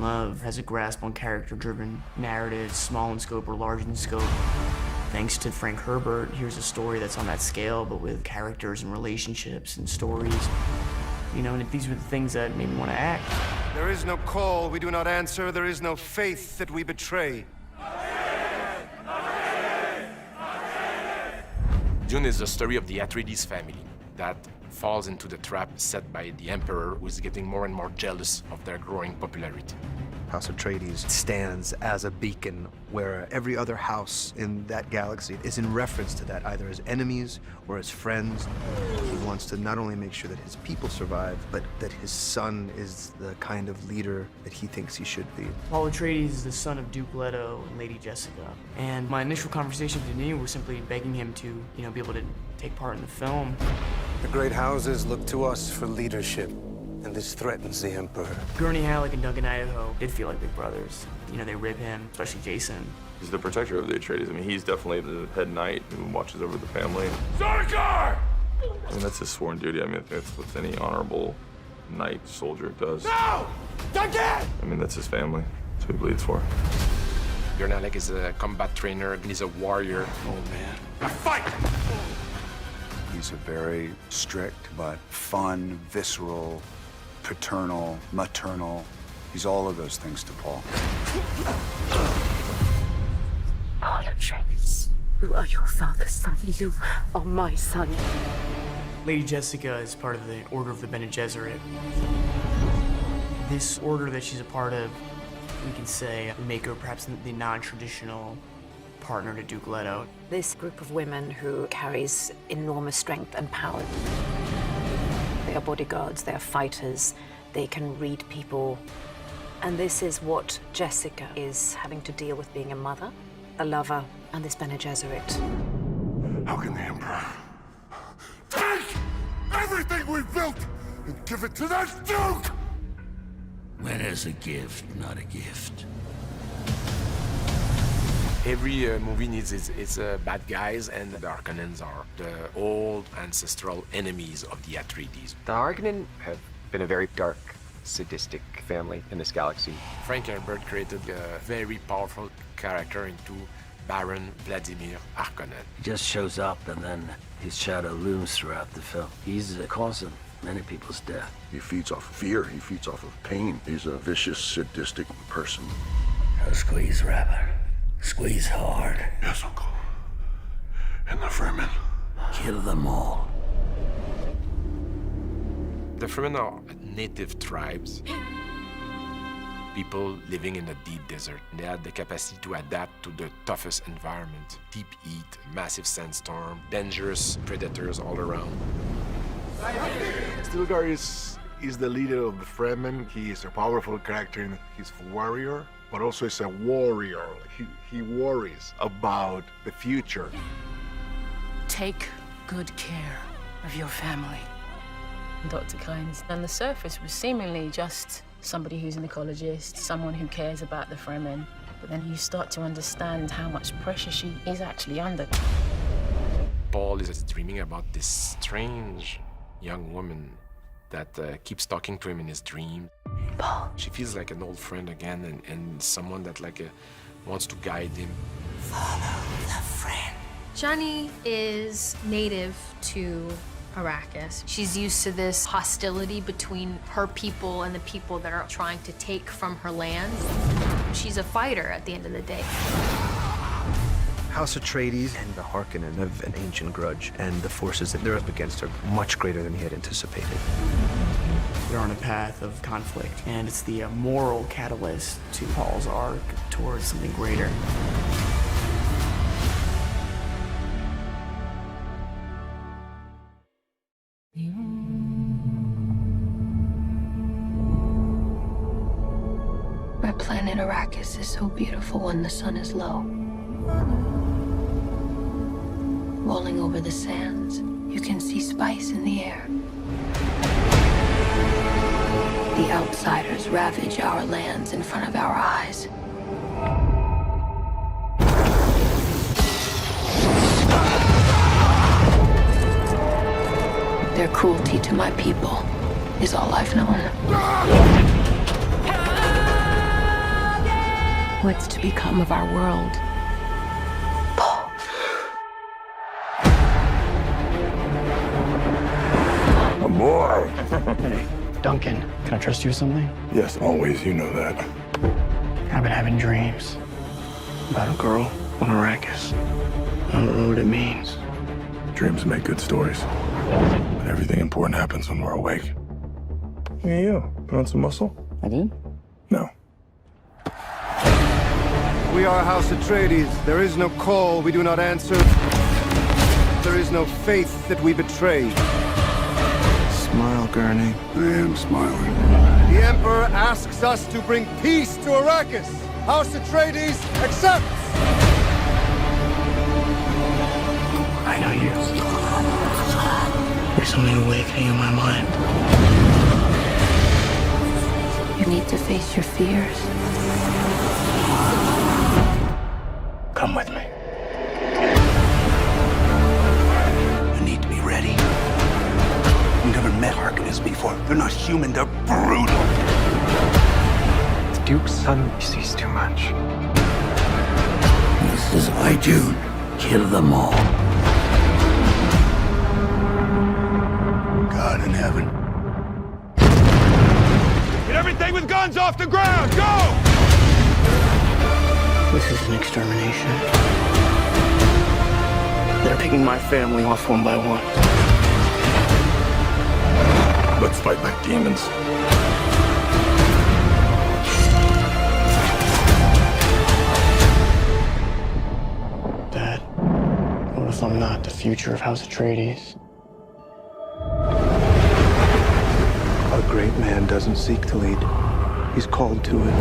Villeneuve has a grasp on character-driven narratives, small in scope or large in scope. Thanks to Frank Herbert, here's a story that's on that scale, but with characters and relationships and stories. You know, and these were the things that made me want to act. There is no call we do not answer. There is no faith that we betray. Dune is the story of the Atreides family that falls into the trap set by the Emperor, who is getting more and more jealous of their growing popularity. House Atreides stands as a beacon where every other house in that galaxy is in reference to that, either as enemies or as friends. He wants to not only make sure that his people survive, but that his son is the kind of leader that he thinks he should be. Paul Atreides is the son of Duke Leto and Lady Jessica. And my initial conversation with Denis was simply begging him to, you know, be able to take part in the film. The great houses look to us for leadership, and this threatens the Emperor. Gurney Halleck and Duncan Idaho did feel like big brothers. You know, they rib him, especially Jason. He's the protector of the Atreides. I mean, he's definitely the head knight who watches over the family. Sarkar! I mean, that's his sworn duty. I mean, that's what any honorable knight soldier does. No! Duncan! I mean, that's his family. That's who he bleeds for. Gurney Halleck is a combat trainer, and he's a warrior. Oh, man. A fight! He's a very strict but fun, visceral, paternal, maternal. He's all of those things to Paul. Paul Atreides, you are your father's son. You are my son. Lady Jessica is part of the Order of the Bene Gesserit. This order that she's a part of, we can say, would make her perhaps the non-traditional partner to Duke Leto. This group of women who carries enormous strength and power. They are bodyguards, they are fighters, they can read people. And this is what Jessica is having to deal with, being a mother, a lover, and this Bene Gesserit. How can the Emperor take everything we've built and give it to that Duke? When is a gift not a gift? Every movie needs its bad guys, and the Harkonnens are the old ancestral enemies of the Atreides. The Harkonnen have been a very dark, sadistic family in this galaxy. Frank Herbert created a very powerful character into Baron Vladimir Harkonnen. He just shows up and then his shadow looms throughout the film. He's the cause of many people's death. He feeds off of fear. He feeds off of pain. He's a vicious, sadistic person. Now squeeze, Rabbit. Squeeze hard. Yes, Uncle. And the Fremen. Kill them all. The Fremen are native tribes, people living in a deep desert. They had the capacity to adapt to the toughest environment. Deep heat, massive sandstorm, dangerous predators all around. Stilgar is the leader of the Fremen. He is a powerful character, and he's a warrior, but also is a warrior. He worries about the future. Take good care of your family. Dr. Kynes, on the surface, was seemingly just somebody who's an ecologist, someone who cares about the Fremen. But then you start to understand how much pressure she is actually under. Paul is dreaming about this strange young woman that keeps talking to him in his dream. Paul. She feels like an old friend again, and someone that wants to guide him. Follow the friend. Johnny is native to Arrakis. She's used to this hostility between her people and the people that are trying to take from her land. She's a fighter at the end of the day. House Atreides and the Harkonnen have an ancient grudge, and the forces that they're up against are much greater than he had anticipated. They're on a path of conflict, and it's the moral catalyst to Paul's arc towards something greater. Our planet Arrakis is so beautiful when the sun is low. Rolling over the sands, you can see spice in the air. The outsiders ravage our lands in front of our eyes. Their cruelty to my people is all I've known. What's to become of our world? Paul. A boy. Hey, Duncan, can I trust you with something? Yes, always. You know that. I've been having dreams about a girl on Arrakis. I don't know what it means. Dreams make good stories. But everything important happens when we're awake. Hey, you. Put on some muscle? I did? No. We are House Atreides. There is no call we do not answer. There is no faith that we betray. Smile, Gurney. I am smiling. The Emperor asks us to bring peace to Arrakis. House Atreides accepts! I know you. There's something awakening in my mind. You need to face your fears. Come with me. You need to be ready. You've never met Harkonnens before. They're not human, they're brutal. The Duke's son sees too much. This is why Dune. Kill them all. God in heaven. Get everything with guns off the ground! Go! This is an extermination. They're picking my family off one by one. Let's fight like demons. Dad, what if I'm not the future of House Atreides? A great man doesn't seek to lead. He's called to it.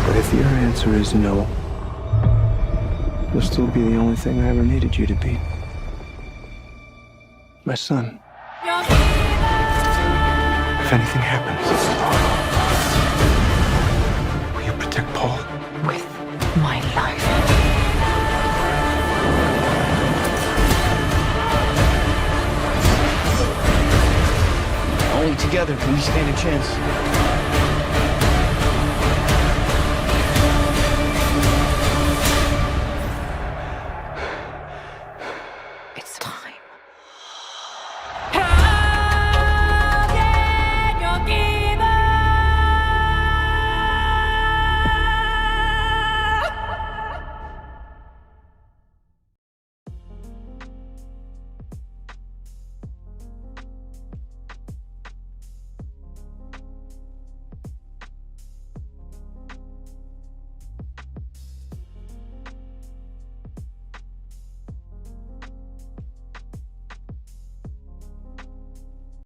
But if your answer is no, you'll still be the only thing I ever needed you to be. My son. If anything happens, will you protect Paul? With my life. Only together can we stand a chance.